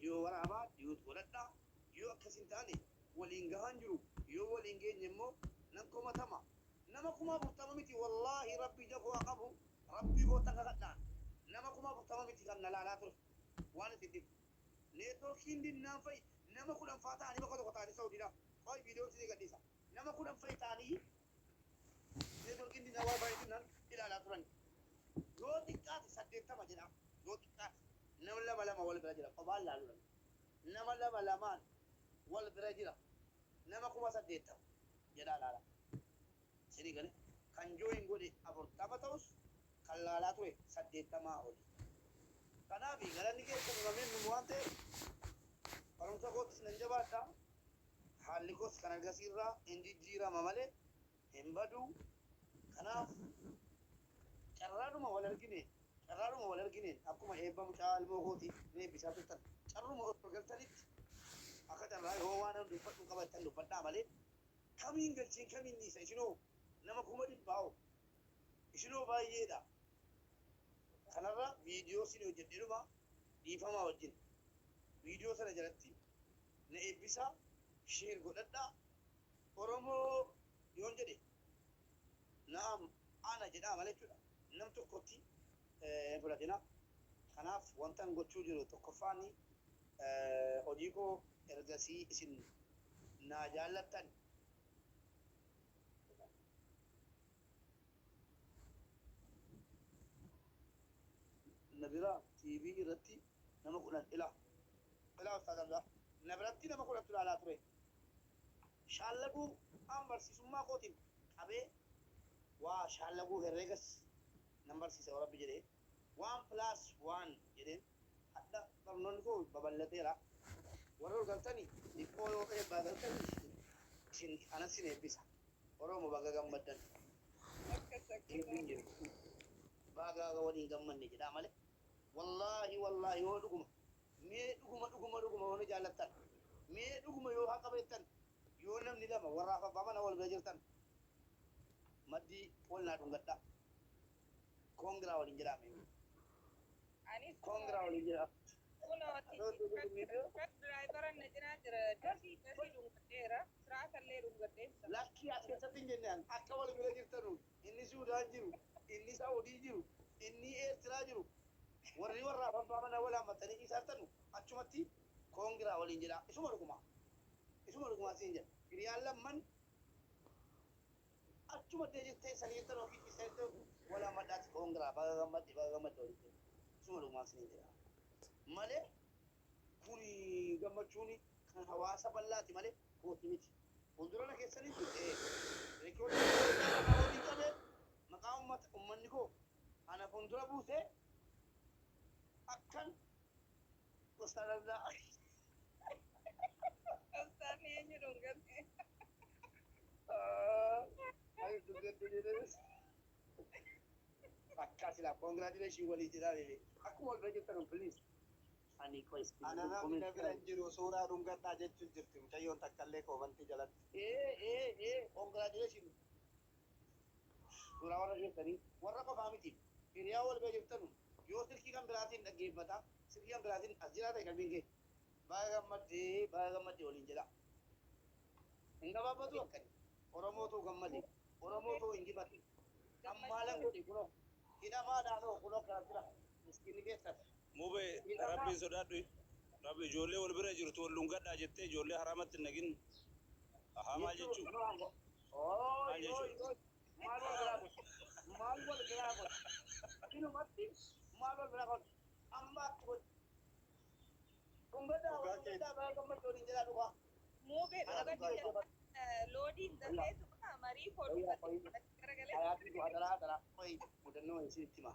yoo waraabaa yoo godhadhaa yoo akkas hin taane waliin gahaan jiru yoo waliin geenye immoo nan komatama nama kuma burtama miti wallaahi rabbi jafoo qabu rabbi goota kakadhaan nama kuma burtama miti kan nalaalaa ture waan itti dhibu neetworkiin dinnaan fa'i nama kudhan faa ta'anii bakka tokko ta'anii Saudiidha qoy viidiyoo itti gadhiisa nama kudhan fa'i ta'anii neetworkiin dinnaa waa fa'i dinnaan ilaalaa turan yoo xiqqaate 80 jedha yoo xiqqaate nama lama wal bira jira qobaan laaluudhaan nama lamaan wal bira jira nama kuma 80 jedha laala sini gale kan jooyin godhe 40 ta'us kan laalaa ture 80 oli kanaaf galanni keessan himameen nu waan ta'eef barumsa kootis nan jabaadha haalli koos kan argasiirraa hin jijjiirama malee hin badu kanaaf carraadhuma wal argine akkuma eebba mucaa ilmoo kooti eebbisaa turtan carruma galtanitti akka carraa yoo waan dubbadhu qabattan dubbadhaa malee kamiin galchiin kamiin dhiisa isinoo nama kuma dhibbaa'u isinoo baay'eedha kanarra viidiyoo sin hojjedheedhuma dhiifamaa wajjin viidiyoo sana jalatti na eebbisaa sheer godhadhaa oromoo yoon jedhe naam ana jedhaa malee jechuudha nam tokkotti fudhatina kanaaf wantan gochuu jiru tokkoffaani hojii koo ergasii isin naa jaallattan nabira TV irratti nama kudhan ilaa ustaadallah nabiratti nama kudhan ilaalaa ture shaallaguu an barsiisummaa kootiin qabee waa shaallaguu herreegas nan barsiisa rabbi jedhee 1+1 jedheen hadda barnoonni koo babal'ateera warra galtanii dhiqqoo yoo ta'e baagaltanii isin anas sin eebbisa oromoo baga gammaddan baga waliin gammanne jedhaa malee wallahi yoo dhuguma mee dhuguma wani jaallattan mee dhuguma yoo haqa beektan yoo namni lama warraaf abbaa mana wal bira jirtan maddii wal naa dhungadha koongiraa waliin jedhame koongiraa waliin jedha lakkii as keessatti hin jennaan akka wal bira jirtanu inni Suudaan jiru inni Saawudii jiru inni Eertiraa jiru warri warraaf abbaa mana wal hammatanii isaartanu achumatti koongiraa waliin jedha isuma dhuguma siin jedha hiriyaan lamman achuma deejistee saniitan ofii isaatte wal hammadhaati koongiraa baga gammadde waliin jedha isuma dhuguma siin jedha malee kuni gammachuuni kan hawaasa bal'aati malee kooti miti fuuldurana keessanitti reekoodii qabee maqaa ummanni koo ana fuuldura buusee akan ustadallah ustadnya nyurung kan ayo duduk akasila congratulations wali jidale aku mau belajar terus please ani ko ana namni bira jiru suuraa dhungadhaa jechuun jirti mucayyoon takkallee koobanti jalatti congratulations suuraa warra jirtanii warra qofaa miti hiriyaa wal bira jirtanu yoo silkii kan biraatiin dhaggeeffata silkii kan biraatiin as jiraata qalbiin kee baga gammadde waliin jedha hin gabaabbatu akkani oromootu gammade oromootu injifate ammaalan godhe kunoo hidhamaadhaanoo kunoo kana jira miskiinni keessan mube rabbiin sodaadhu rabbi ijoollee wal bira jirtu wal dhungadhaa jettee ijoollee haraamatti hin dhagin maal jechuu maal wal biraa godhe inumatti maal wal biraa godhe amma akka godhe dhungadhaa baga gammadde waliin jedhaa dhugaa mube loodiin dafee suma marii kodhu hayati adara mudannoo isinitti hima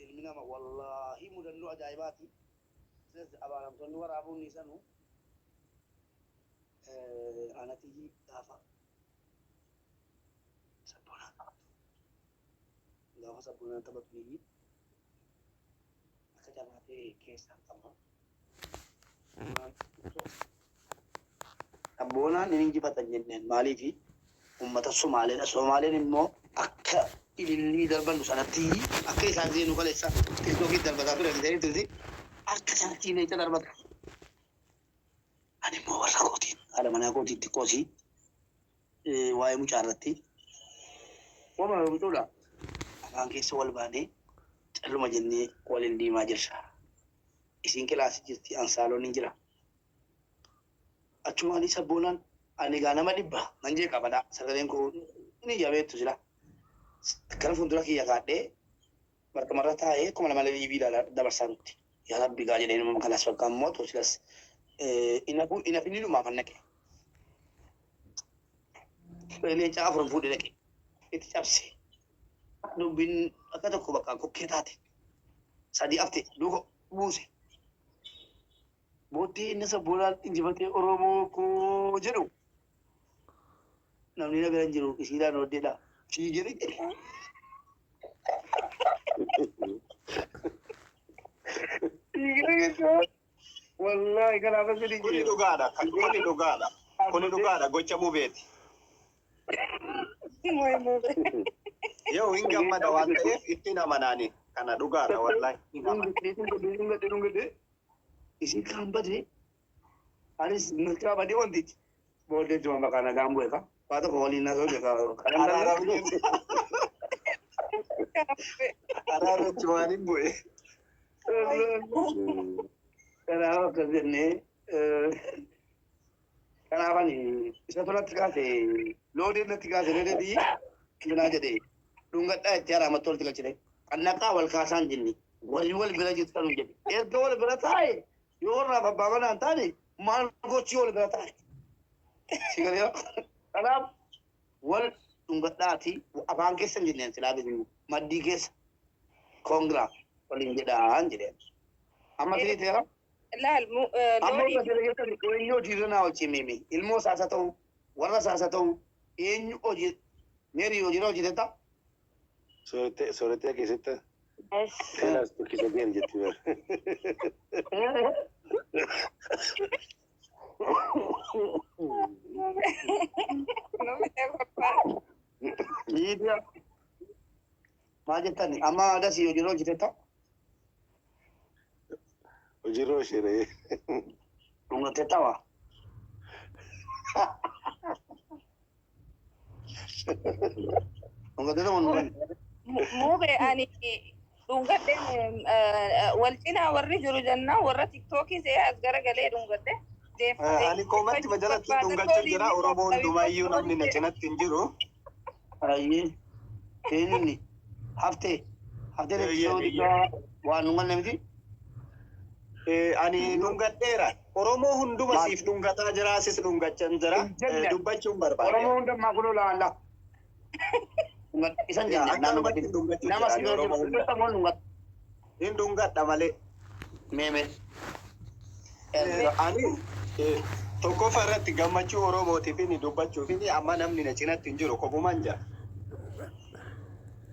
ilmi nama wallahi mudannoo ajaa'ibaati sidas abaaramtoonni waraabuun isanu anatiyyi gaafa sabboonaan taphatanii akka jamaatee keessaan qaba sabboonaan hin injifatan jenneen maaliifi ummata Somaaleedha. Somaaleen immoo akka ilillii darbannu sanatti akka isaan zeenu kaleessa tiktokii darbataa ture agartanii turti Akkasatti ne darbata. Ani immoo warra kootiin haadha manaa kootiitti qoosii waa'ee mucaarratti wama bituudha. Afaan keessa wal baanee calluma jennee waliin deemaa jirra. Isin kilaasii jirti ansaaloon hin jira. Achumaan isa boonaan ani gaa nama dhibba nan jee qabadha. Sagaleen koo ni jabeettu jira. Akkana fuuldura kiyya kaadhee marqamarra taa'ee kuma lama lalii biidhaa dabarsaa nutti. Yaa Rabbi gaa jedhee nama kalaas bakka ammoo toosilas inafinni dhumaa kan naqe. Leencaa afuran fuudhee naqe. Itti cabse. Dubbiin akka tokko bakka kokkee taate. Sadii hafte duuka buuse. Booddee inni sabboonaan injifatee Oromoo koo jedhu. Namni nagara hin jiru isiidhaan hoddeedha. Fiigee jedhe. Wallahi kanaafan sedih. Kuni dhugaadha. Kuni dhugaadha. Kuni dhugaadha. Gocha mubeeti. Yoo hin gammada waan ta'eef itti namanaani. Kana dhugaadha wallahi. Isin kan bade. Anis mereka bade wanti. Boleh cuma makan gambu ya. Pada kawalin naso jeka. Arara cumanin boy. Kenapa kerjanya? Kenapa nih? Bisa tuh nanti kasih. Loading nanti kasih nanti gimana aja deh. Dungat cara matul tiga ciri. Anak awal kasan jini. Wal bila jitu kan jadi. Itu wal bila tay. Yor apa bawa nanti nih. Mal goci wal bila tay. Siapa? Kenapa? Wal dungat nanti. Abang kesan jini selalu dulu. Madi kes. Kongra. Paling jedaan jadi. Amma sini tera. لا Amma sini kita ini oji rana oji mimi. Ilmu sasa tahu. Warna sasa tahu. Ini oji. Meri oji oji teta. Sorete que seta. Yes. Kelas tu kita bien jadi. No me tengo para. Ini dia. Macam tadi. Amma ada si oji oji teta. Ujiro shire. Dunga teta wa. Dunga teta mana? مو يعني دونغدة والتنا وري جرو جنة ورا تيك توكي زي أزجر قلي دونغدة Ani komatti majalatti dhungachuu jira Oromoon Dumayyuu namni na cinatti hin jiru. Aye. Ini hafte. Hafte ni soalnya wah nungan namiti. Ani dhungadheera. Oromoo hunduma siif dhungataa jira sis dhungachan jira. Dubbachuun barbaade. Oromoo hunda makulu laalla. Nungat isan jenne nama si dhungata mau nungat. Hin dhungadha malee. Meme. Ani tokkoffaa irratti gammachuu Oromootiif inni dubbachuuf inni amma namni na cinatti hin jiru kophumaan jira.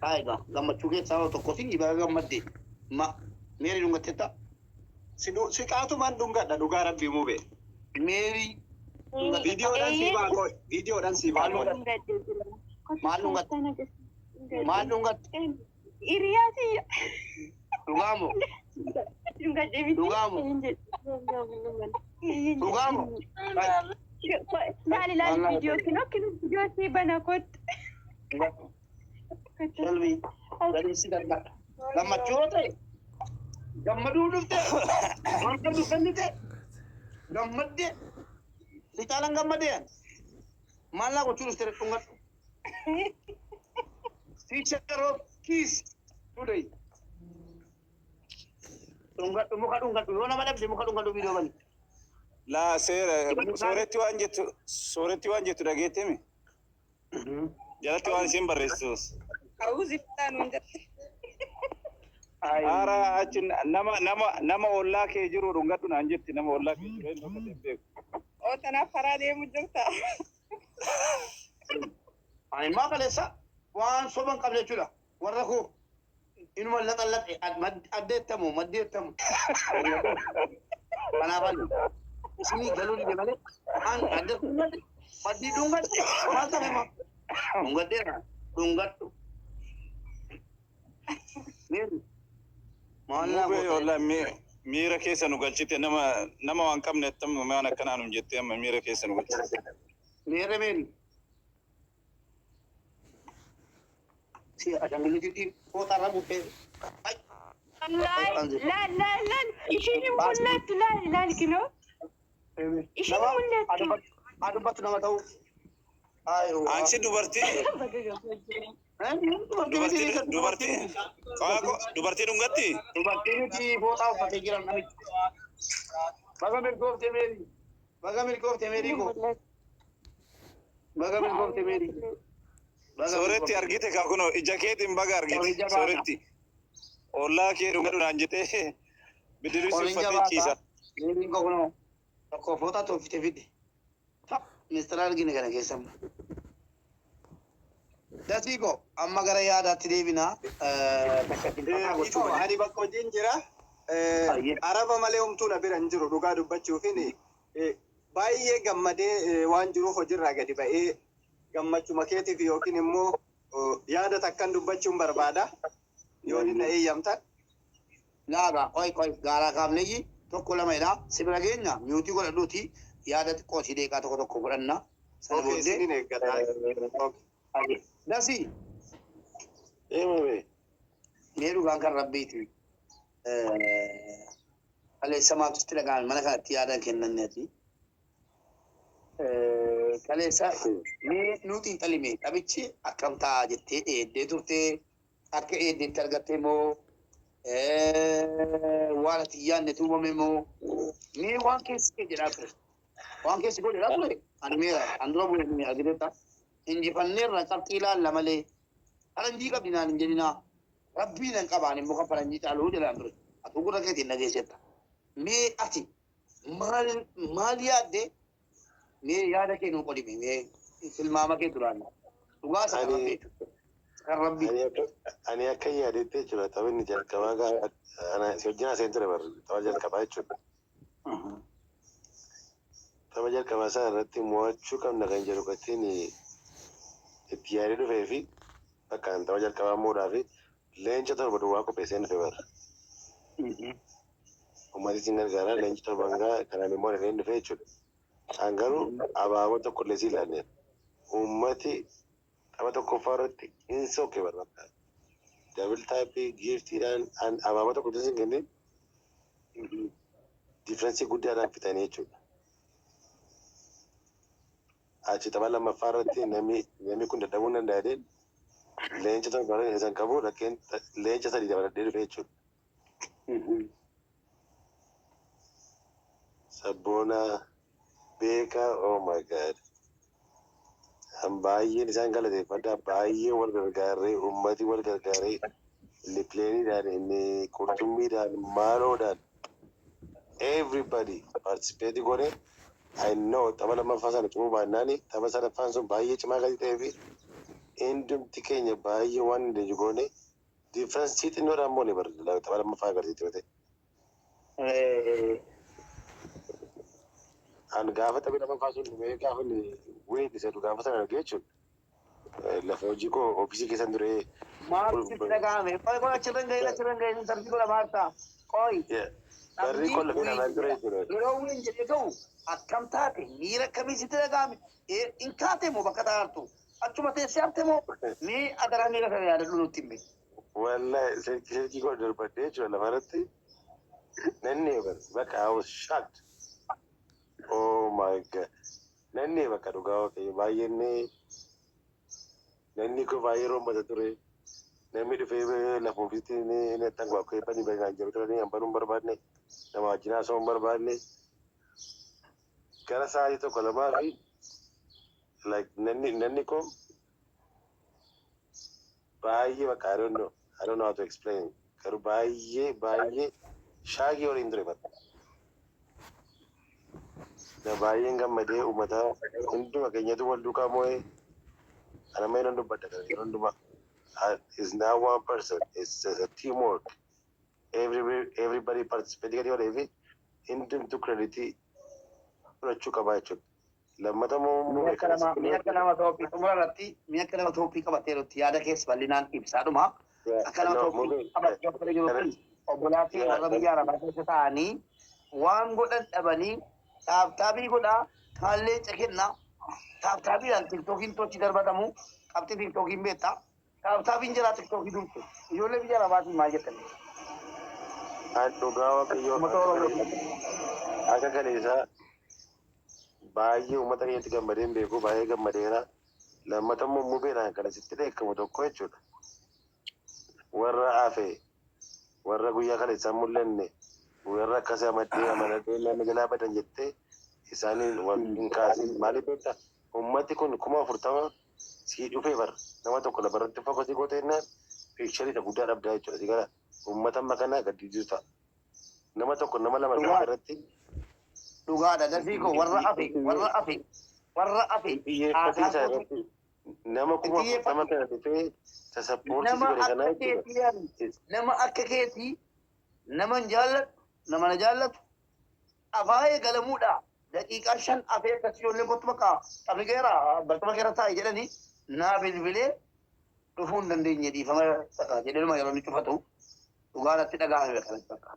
Aiga gammachuu keessaa tokko si ibaa gammadde. Ma meeri dhungattetta. Siqaatumaan dhungadha dhugaa rabbii mube. Meeri Viidiyoodhaan si baakoo. Viidiyoodhaan si baakoo. maal dhungatte? Maal dhungatte? إرياتي Dhugaamoo? Dhugaamoo? Dhugaamoo? لا لا لا الفيديو كنوكي الفيديو سيبنا كنت Selvi, dari si ganda. Gammachuu ta'e. Gammaduu dhufte. Wanta dhufan ta'e. Gammadde. Si caalaan gammadee. Maal laa gochuu dhufte dhungadhu. Teacher of Keys today. Dhungadhu muka dhungadhu yoo nama dhabde muka dhungadhu viidiyoo bani. La sooretti waan jettu dhageettemi. Jalatti waan isin barreessitus. أعوذ بالله من جد Ara achi nama ollaa kee jiru dhungadhu naan jetti nama ollaa kee jiru inni akka beeku. أو تنافر هذه مجرتا Ani maa kaleessa waan soban qabne jechuudha. Warra koo inuma laxallaxe addeettamu maddeettamu. Kanaafan isinii galuu dide malee an adda dhungadhe maddii dhungadhe maal ta'e ma dhungadheera dhungadhu. Meeri maal naa Mube goote? olla miira keessa nu galchite nama waan qabne attam waan akkanaa nu jette amma miira keessa nu galchite. Miira meeri. Si ashangulititti kootarra buutee. لا isheen mul'attu laal kinoo isheen mul'attu adubbatu nama ta'u. Ansi dubartii dubartii dhungatti dubartiin nuti fooxaa uffatee jiran namichi. Baga mirgoofte meeri. Baga mirgoofte meeri koo. Baga mirgoofte meeri. sooretti argite kaa kunoo ija keetiin baga argite sooretti ollaa kee dhungadhunaan jetee bidirisi uffatee ciisa. Meeriin koo kunoo tokko fooxaa tolfite fidde. Mistara argine kana keessamma. Dasiiko amma gara yaadaatti deebinaa. Ani bakka hojiin jira. Araba malee homtuudha bira hin jiru dhugaa dubbachuufin baay'ee gammadee waan jiruuf hojiirraa gadi ba'ee gammachuma keetiif yookiin immoo yaada takkan dubbachuun barbaada. Yoo inni eeyyamtan. Laaga qoy gaaraa kaafneeyyi tokko lamadha. Sibira keenya miyuutii godhadhuuti yaada xiqqoo si deeqaa tokko fudhanna. Sana booddee. Dasi. Mee dhugaan kan rabbiiti. Kaleessa maatiitti dhaga'ame mana kanatti yaada kennanneeti. Kaleessa mee nuti hin xalime dhabichi akkam ta'a jettee eeddee turtee akka eeddeetti argattee moo waan ati yaadne tuumame moo mee waan keessi kee jedhaa ture. Waan keessi koo jedhaa ture ani meera an dura bu'ee ni argiteetta. Injifanneerra qabxii ilaalla malee faranjii qabdi naan hin jedhinaa. Rabbiin hin qabaan immoo kan faranjii caaluu jedhaan ture. Atuu gurra keetiin dhageessetta. Mee ati maal yaadde mee yaada kee nuu qodime mee tilmaama kee duraan dhugaa isa kan rabbii. Ani akka yaadettee jechuudha taphni jalqabaa hojjaa seen ture barri tapha jalqabaa jechuudha. Tapha jalqabaa sana irratti mo'achuu qabna kan jedhu qatiin itti yaadee dhufee fi bakka tapha jalqabaa moodhaa fi leenca torba duwwaa qopheessee dhufe barra. Uummatni isin gargaara leenci torban gaa kanaan immoo dhufee dhufe jechuudha. Isaan garuu abaaboo tokko illee si ilaalleen uummati tapha tokkoffaa irratti hin sokke barbaada. Dabil taappii giiftiidhaan abaaboo tokko isin kenneen differensi guddaadhaan fitanii jechuudha. Achi tapha lammaffaa irratti namni kun dadhabuu hin danda'een leenca torba isan qabu dhaqqeen leenca sadii dabaladhee dhufe jechuudha. Sabboona beekaa oh my god. Baay'een isaan galateeffadha baay'ee wal gargaaree uummati wal gargaaree inni pileeniidhaan inni qurxummiidhaan maaloodhaan everybody participate godhe. I know tapha lammaffaa sana cimuu baannaan tapha sadaffaan sun baay'ee cimaa gadi ta'ee fi hundumti keenya baay'ee waan hin goone differensii xinnoodhaan moone bara tapha lammaffaa agarsiisu ta'e. An gaafa tapha lammaffaa sun dhumee gaafa weeddisa gaafa sana argee jechuudha. Lafa hojii koo ofiisii keessan ture. Maalitti dhaga'ame? Qoy achirran ga'e tartii godha maaltaa? Qoy. Barri kolla fi namaan ture jechuudha. Yeroo waliin jedhee ta'u akkam taate miira akkamii sitti dhaga'ame? In kaate moo bakka taa'artu? Achuma teessee hafte moo mee adaraa miira kana yaadadhu nutti hime? Wallahi silkii koo darbadhee jechuudha lafarratti. Nanni bakka I was shocked. Oh my god. Nanni bakka dhugaa waaqayyo baay'een nanni koo baay'ee roommata ture. Namni dhufee lafa ofiitti inni attan waaqeffanii baay'inaan jiru turanii hambanuu hin barbaadne nama wajjin haasa'uu hin barbaadne. Gara sa'aatii tokko lamaa fi like nanni koo baay'ee bakka I don't know how to explain. Garuu baay'ee shaagii waliin ture bakka. Na baay'een gammadee uummata hunduma keenyatu wal duukaa moo'ee anama hin dubbadda kan yeroo hundumaa. It's not one person, it's a teamwork. Everybody participating in it. Indumtu credit fudhachuu qabaa jechuudha. Lammata mi'a akka nama toophii xumura irratti mi'a akka nama toophii qabateerutti yaada keessa bal'inaan ibsaadhuma. Akka nama toophii qabatee jiru obbolaatii warra biyya arabaa keessa ta'anii waan godhan dhabanii taaptaabii godhaa kaallee cekenna taaptaabiidhaan tiktookiin tochi darbatamu qabxii tiktookiin beektaa taaptaabiin jira tiktookii durtu ijoollee biyya arabaatiin maal jettanii dhugaa waaqayyoo akka kaleessaa baay'ee uummata keenyatti gammadeen beeku baay'ee gammadeera lammata immoo mubeedhaan kan asitti dheekkamu tokko jechuudha warra hafe warra guyyaa kaleessaa mul'anne warra akkasii amanatee namni jalaa badan jettee isaaniin waan hin kaasin maaliif beektaa uummati kun 40,000 sii dhufee bara nama tokko lafarratti fokkasii gooteennaan fiiksharii guddaa dhabdaa jechuudha si gara uummata amma kanaa gaddisiisu ta'a nama tokko nama lama irratti dhugaadha dasiiko warra afe nama kuma nama kana dhufee tasappoortii godhe kanaa jechuudha nama akka keetii nama nama na jaallatu afaayee galamuudha daqiiqaa 5 afee akkasii ijoollee kottu bakka xabigeera bartuma keera taa'e jedhanii naa bilbilee dhufuu hin dandeenye dhiifama jedheenuma yeroo inni cufatu dhugaadhatti dhaga'ame kanatti bakka.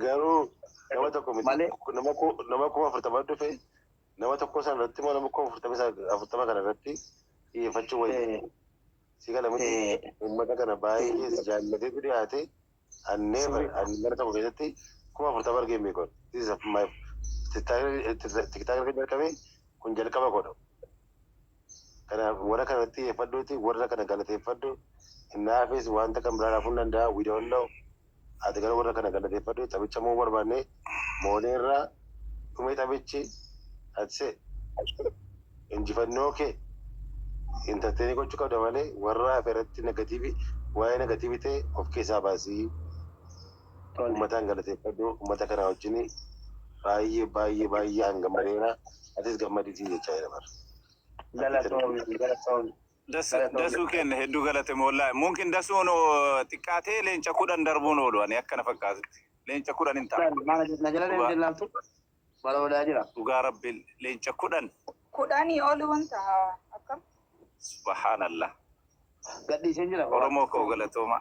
Garuu nama tokko nama 40 dhufe nama tokko san irratti immoo nama 40 kana irratti xiyyeeffachuu wayii si galamatti uummata kana baay'ee jaallatee dhiyaate annee mana tokko keessatti 40 argee beekon tiktaakii jalqabee kun jalqaba godha kanaaf warra kanatti xiyyeeffadhuuti warra kana galateeffadhu innaafis wanta kan biraa raafuu danda'a we don't know ati gara warra kana galateeffadhu taphicha moo barbaanne mooneerraa dhumee taphichi atse injifannoo kee intarteenii gochuu qabda malee warra irratti negatiivi waa'ee negatiivi ta'e of keessaa baasii uummataan galateeffadhu uummata kana wajjin baay'ee hanga mareera atis gammadisii jechaa jira bara. Dasuu kenna hedduu galate moollaa mungkin dasuun xiqqaatee leenca 10 darbuun oolu ani akkana fakkaatutti leenca 10 hin ta'a. Na jala deemtee laaltu baloodaa jira. Dhugaa rabbi leenca 10. 10 oolu wanta akkam. Subhanallah. Gadhiisee jira. Oromoo koo galatooma.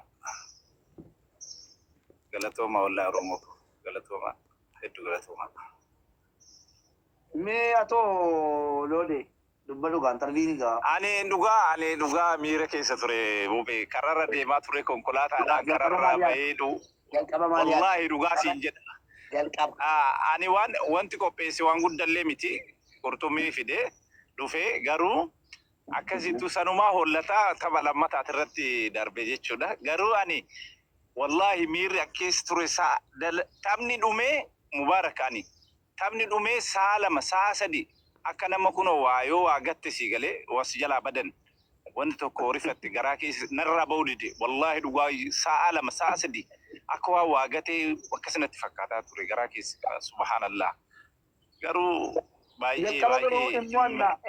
Galatooma wallaahi Oromoo koo galatooma hedduu galatooma. Mee atoo loode. Dubba dhugaan tarbiini gaa. Ani dhugaa miira keessa ture buupee kararra deemaa ture konkolaataadhaan kararraa baheedu. Wallaahi dhugaa siin jedha. Ani wanti qopheesse waan guddallee miti qurxummii fidee dhufee garuu akkasittuu sanumaa hollataa tapha lammataati irratti darbe jechuudha. Garuu ani wallaahi miirri akkeessa ture taphni dhumee mubaarakaani. Taphni dhumee saa 2 saa 3. Akka nama kunoo waayoo waa gatte si galee wasi jalaa badan wanti tokko rifatti garaa keessa narraa ba'uudide wallaahi dhugaa saa 2 saa 3 akka waa gatee akkasumatti fakkaataa ture garaa keessa subhanallah garuu baay'ee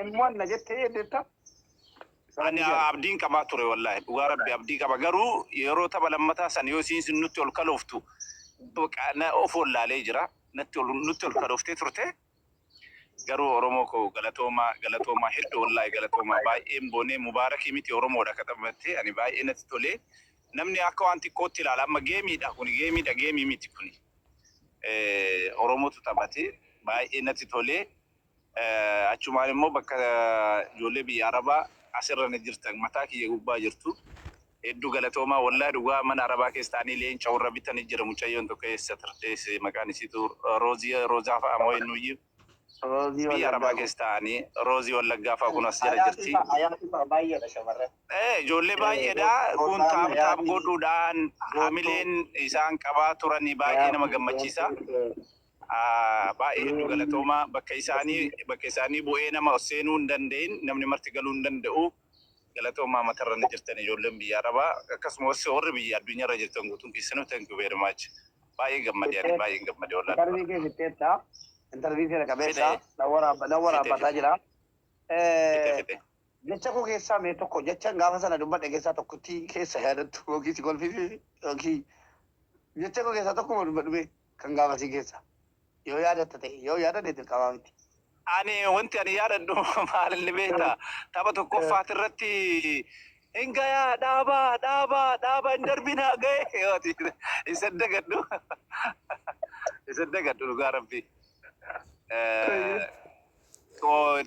immoonna jettee deetta ani abdiin qabaa ture wallaahi dhugaa rabbi abdii qaba garuu yeroo tapha lammataa san yoo siin nutti ol kalooftu na of wallaalee jira nutti ol kalooftee turte garuu Oromoo koo galatooma hedduu wallaahi galatooma baay'een boonee mubaarakii miti Oromoodha katabatte ani baay'ee natti tolee namni akka waan xiqqootti ilaala amma geemiidha kun geemii miti kun Oromootu taphate baay'ee natti tolee achumaan immoo bakka ijoollee biyya Arabaa asirra ni jirtan mataa kiyya gubbaa jirtu hedduu galatoomaa wallaahi dhugaa mana Arabaa keessa taa'anii leenca warra bitanii jira mucayyoon tokko eessa turte maqaan isiitu Roozaa fa'a moo eenyuyyuu biyya Arabaa keessa taa'anii Roozii Wallaggaa fa'aa kun as jala jirti. Ijoollee baay'eedha kun taap godhuudhaan hamileen isaan qabaa turanii baay'ee nama gammachiisa. Baay'ee hedduu galatoomaa bakka isaanii bu'ee nama seenuu hin danda'in namni marti galuu hin danda'u galatoomaa matarra ni jirtan ijoolleen biyya Arabaa akkasumas warri biyya addunyaarra jirtan guutuun keessanuu thank you very much. Baay'ee gammadee wallaahi. Interviisii qabeessa dawwara abbataa jira. Jecha koo keessaa mee tokko jecha gaafa sana dubbadhe keessaa tokkotti keessa yaadattu yookiin si kolfisi yookiin jecha koo keessaa tokkuma dubbadhume kan gaafasii keessa yoo yaadatta ta'e yoo yaadate dirqamaa miti. Ani wanti ani yaadadhu maalilli beektaa tapha tokkoffaati irratti إنك يا دابا دابا دابا اندربنا جاي يصدق إنه يصدق إنه قارب فيه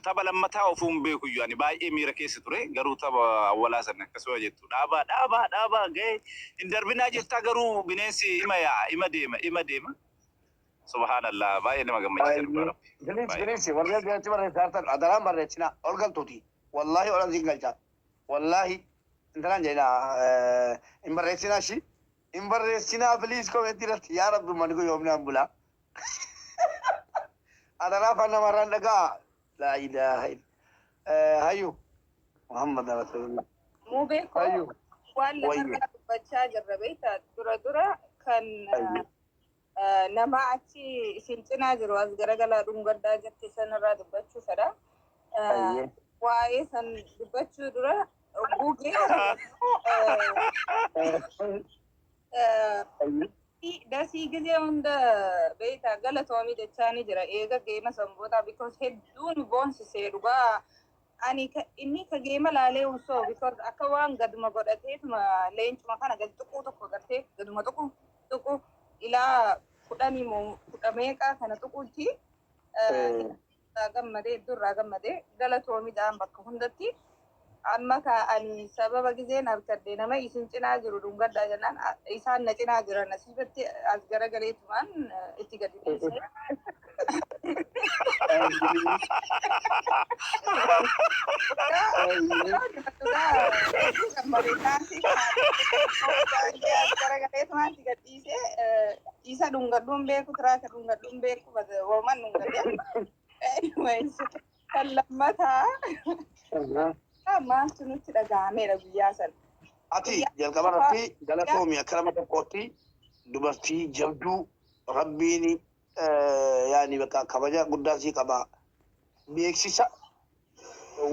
تبا لما تعرفون بيكو يعني باي إميرة كيس تري قرو تبا أولا سنة كسوة جتو دابا دابا دابا جاي اندربنا جتا قرو بنسي إما ديما سبحان الله باي إنما قمت جرب بنسي والله بيأتي مرة ثالثة أدرام مرة تنا أرجل توتي والله ولا زين قلت والله انتنا جينا إمبرسينا شيء إمبرسينا بليز كومنتي يا رب منكو يومنا بولا أدرا فانا مرة لقى لا إله إلا هيو محمد رسول الله مو بيكو هيو ولا مرة بتشاجر ربيتا درا كان نماعتي سنتنا جرواز جرجلا رونغدا جت سنرا دبتشو فدا واي سن دبتشو درا بوجي داسي جزء من بيتا قالت وامي دتشاني جرا إيجا جيما سمبوتا because هدون بونس سيروبا أني إني كجيما لالي وصو because أكوان قد ما قدرت ما لينش ما كان قد تكو قدرت قد ما تكو إلى kudhanii moo kudha meeqaa kana tuquutti gammadee durraa gammadee galatoomii dhaan bakka hundatti amma ani sababa gizeen harkadde nama isin cinaa jiru dhungaddaa jennaan isaan na cinaa jiran asirratti as garagaleetumaan itti gadi dhiisee garagaleetumaan itti gadi dhiisee isa dhungadhuun beeku tiraaka dhungadhuun beeku woman dhungadhee anyways kan lammataa maaltu nutti dhaga'ameera guyyaa sana. Ati jalqaba irratti galatoomii akka nama tokkootti dubartii jabduu rabbiin yaani bakka kabaja guddaa sii qaba. Beeksisa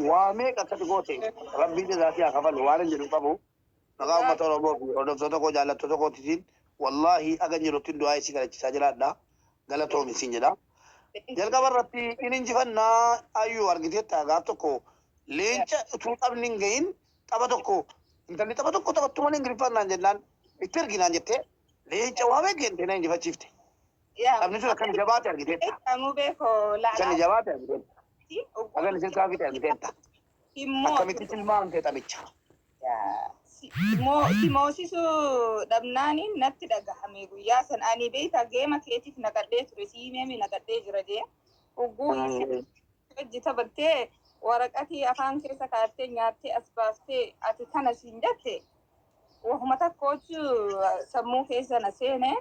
waa meeqa akkati goote rabbiin isaatii haa kafalu waan hin jedhu qabu. Maqaa uummata Oromoo fi hordoftoota koo jaallattoota kootiitiin wallaahi aga jirutti du'aa isii kadhachiisaa jiraadha. Galatoomii siin jedha. Jalqaba irratti inni injifannaa ayyuu argiteetta gaaf tokko leenca utuu qabni hin gahin tapha tokko intalli tapha tokko taphattu malee ingiliffannaan jennaan itti erginaan jettee leenca waa beekente na injifachiifte. Taphni sun akkan jabaate argiteetta. Akkan jabaate argiteetta. Akkan isin kaafite argiteetta. Akkamitti tilmaamte taphicha. Moosisuu dhabnaaniin natti dhagahame guyyaa san ani beektaa geema keetiif naqadhee ture siimeemi naqadhee jira jee ugguu hojii taphattee waraqatii afaan keessa kaa'attee nyaattee as baaftee ati kana siin jette wahuma tokkochuu sammuu keessa na seene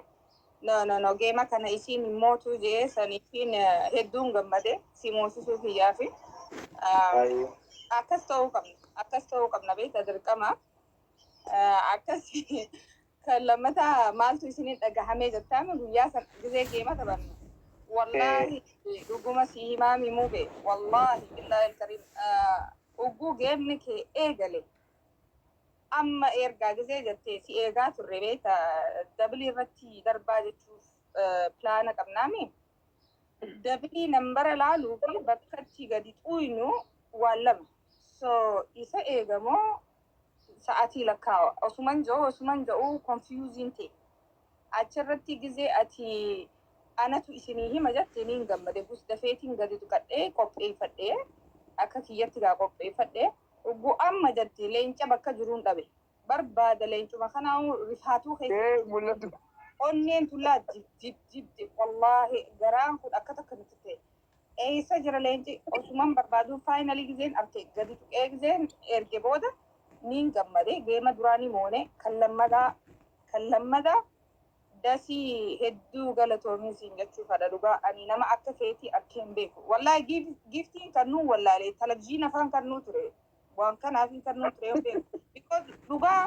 no geema kana isiin hin mootuu jee saniifiin hedduun gammade si moosisuu kiyyaafi akkas ta'uu qabna beektaa dirqama. Akkasii kan lammataa maaltu isiniin dhagahamee jettaame guyyaa san gizee geema taphannu wallaahi dhuguma si himaami mube wallaahi billaahi alkariim ugguu geemni kee eegale amma ergaa gizee jettee si eegaa turre beeta dabilii irratti darbaa jechuuf pilaana qabnaami dabilii nambara laaluu fi bakkatti gadi xuynu waan lama so isa eegamoo sa'atii lakkaawa osuman jo'u confusing ta'e achirratti gizee ati anatu isinii hima jettee niin gammade bus dafeetiin gadi tuqadhee qopheeffadhee akka kiyyatti gaa qopheeffadhee ugguu amma jettee leenca bakka jiruun dhabe barbaada leencuma kanaa rifaatuu keessa onneen tullaa jib wallaahi garaan kun akka takka nuti ta'e eessa jira leenci osuman barbaaduu faayinalii gizeen arte gadi tuqee gizeen erge booda niin gammade geema duraanii moone kan lammadaa dasii hedduu galatoomii siin jechuuf hadha dhugaa ani nama akka keetii akkeen beeku wallaahi giftiin kannuu wallaalee televizhiin afaan kannuu ture waan kanaafin kannuu ture yoo beeku because dhugaa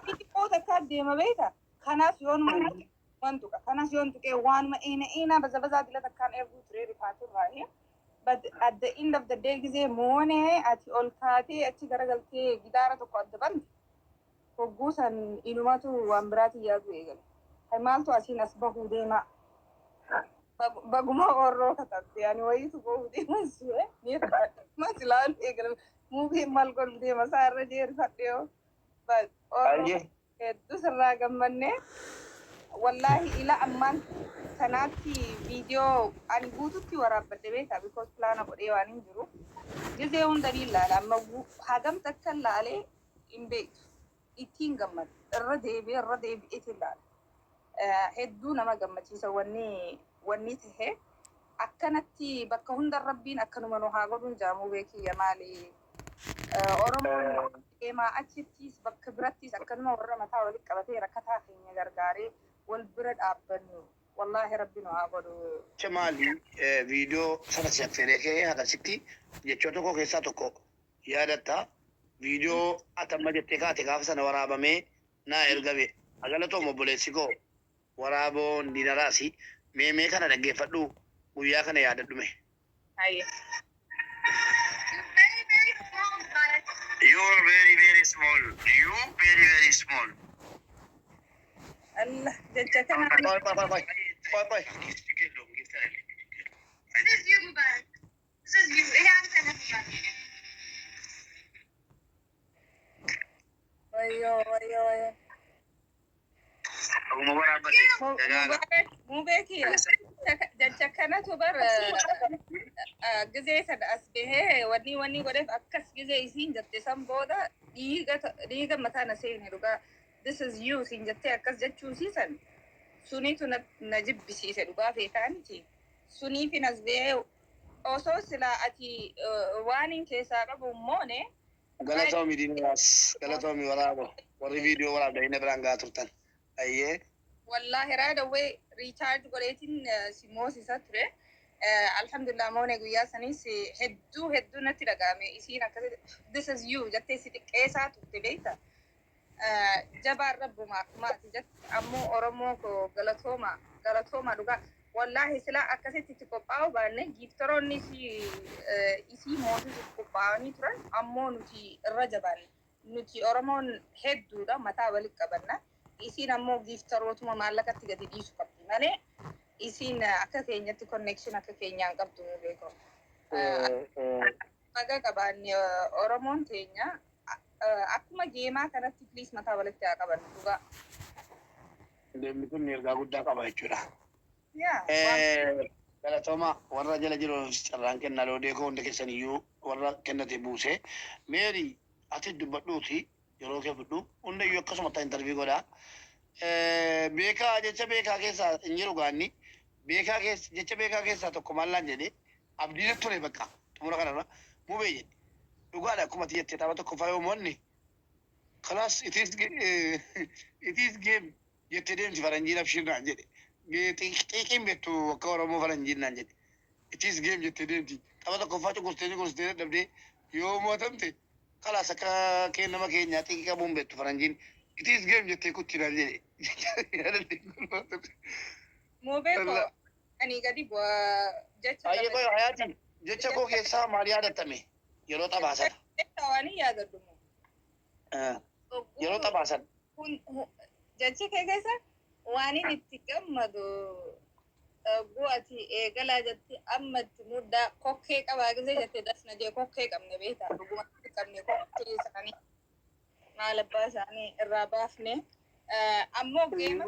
xiqqoo takka deema beeka kanaaf yoonuma wantuqa kanas yoon tuqee waanuma eenaa bazabazaa dila takkaan erguu ture rifaatuu baay'ee. But at the end of the day, gizee moonee ati ol kaatee achi garagaltee gidaara tokko adda bante hogguusan inumatu waan biraati yaadu eegale. Hay maaltu asiin as bahuu deemaa. Baguma orroo katabte ani wayiitu bahuu deeman su'e ni mas ilaalu eegale. Muubii maal godhu deema isaa irra jeerfadhee Baay'ee. hedduu sirraa gammannee wallaahi ila ammaan kanaatti viidiyoo ani guututti waraabbadde beekaa because pilaana godhee waan hin jiru gizee hunda ni ilaala amma hagam takka ilaalee hin beektu ittiin gammadu irra deebi'eeti ilaala hedduu nama gammachiisa wanni tahee akkanatti bakka hunda rabbiin akkanuma nu haa godhuun jaamuu beekiyya maali Oromoon deemaa achittis bakka birattis akkanuma warra mataa walitti qabatee rakkataa keenya gargaaree wal bira dhaabbannu wallaahi rabbi nu haa godhu. Maali viidiyoo sana siyaafiree kee akkasitti jechoota tokko keessaa tokko yaadatta viidiyoo atamma jettee kaate gaafa sana waraabamee naa ergame agalatoo obboleessi koo waraaboon diinaraasi mee kana dhaggeeffadhu guyyaa kana yaadadhume. You're very small. You very small. Allah jecha kana. Bye. This is you, Mubarak. This is you. Wayo. Mubeeki jecha kanatu bar gizee sada as bahee wanni godheef akkas gizee isiin jette san booda dhiiga mataana seene dhugaa this is you siin jettee akkas jechuu siisan suniitu na jibbisiise dhugaa feetaaniti suniifin as bahee osoo silaa ati waanin keessaa qabu moone Galatoomii diinaas galatoomii waraabo warri viidiyoo waraabda inni biraan gaa turtan. Ayyee. Wallahi raada way recharge godheetiin si moosisa ture. Alhamdulillah moone guyyaa sanis hedduu natti dhagahame isiin akkasii this is you jettee si xiqqeessaa turte beekta. Jabaan rabbuma akkuma ati jette ammoo Oromoo koo galatooma dhugaa. Wallahi sila akkasitti itti qophaa'uu baanne giiftoroonni isii moosisuuf qophaa'anii turan ammoo nuti irra jabaanne. Nuti Oromoon hedduudha mataa walitti qabanna. Isiin ammoo giiftarootuma maallaqatti gadi dhiisu qabdi malee isiin akka keenyatti connection akka keenyaan qabdu nu beeku. Maga qabaanne Oromoon teenya akkuma geemaa kanatti please mataa walitti haa qabannu dhugaa. Deemni kun ergaa guddaa qaba jechuudha. Yaa. Galatooma warra jala jiru carraan kennaa loodee koo hunda keessan iyyuu warra kennate buuse. Meeri ati dubbadhuuti yeroo kee fudhu hunda iyyuu akkasuma ta'e intervii godhaa. Beekaa jecha beekaa keessaa hin jiru gaanni jecha beekaa keessaa tokko maallaan jedhee abdiin ture bakka xumura kanarra mubee jedhe dhugaadha akkuma ati jettee tapha tokko fayyoo moonni kalaas it is game jettee deemti faranjiin abshirnaan jedhe xiiqiin beektu akka Oromoo faranjiinnaan jedhe it is game jettee deemti tapha tokko faa cugurtee dhabdee yoo mootamte kalaas akka nama keenyaa xiiqii qabuun beektu faranjiin it is game jettee kuttinaan jedhe. Mubeeko ani gadi bu'aa jecha. Ayyee koyo hayaati jecha koo keessaa maal yaadattame yeroo taphaatan. Jecha waan hin yaadadhu. Yeroo taphaatan. Jechi kee keessa waan hin itti gammadu bu'ati eegalaa jetti amma itti muddaa kokkee qabaa gisee jettee dasna jee kokkee qabne beektaa dhugumatti qabne kokkee isaanii maal abbaa isaanii irraa baafne ammoo geema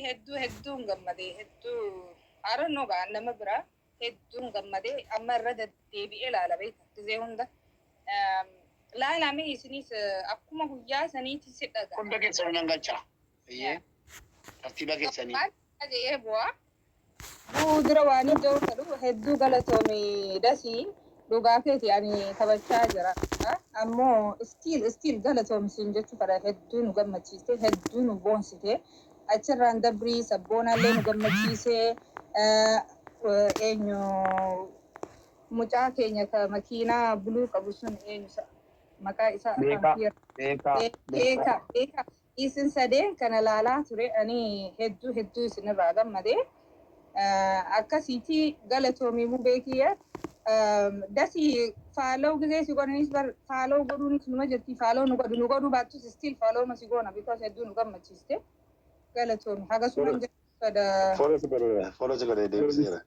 hedduun gammadee hedduu arannoo ga'an nama biraa hedduun gammadee amma irra deddeebi'ee ilaala beektaa gisee hunda laalamee isinis akkuma guyyaa saniitti si dhagaa. Hunda keessanii nan galchaa. Tartiiba keessanii. Ajee bu'aa. Dura waan iddoo kadhu hedduu galatoomii dasii dhugaa keeti ani taphachaa jira. Ammoo stiil galatoomisiin jechuu fedha hedduu nu gammachiiste hedduu nu boonsite achirraan dabrii sabboonallee nu gammachiise eenyu mucaa keenya ka makiinaa buluu qabu sun eenyu maqaa isaa beeka isin sadeen kana laalaa ture ani hedduu isinirraa gammadee akkasiiti galatoomii mubeekiyya dasii faaloo gisee si godhanis faaloo godhuunis numa jirti faaloo nu godhu baattus stiil faaloo ma si goona because hedduu nu gammachiiste galatoomii haga sunan jedhudha. Follow si godhee deebiseera.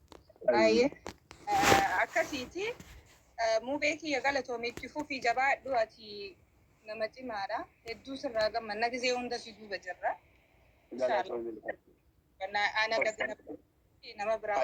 Ayyee akkasiiti muu beekii galatoo miitifuu fi jabaa dhuwaati nama cimaadha. Hedduu sirraa gammanna gisee hunda si duuba jirra. Ana nama biraa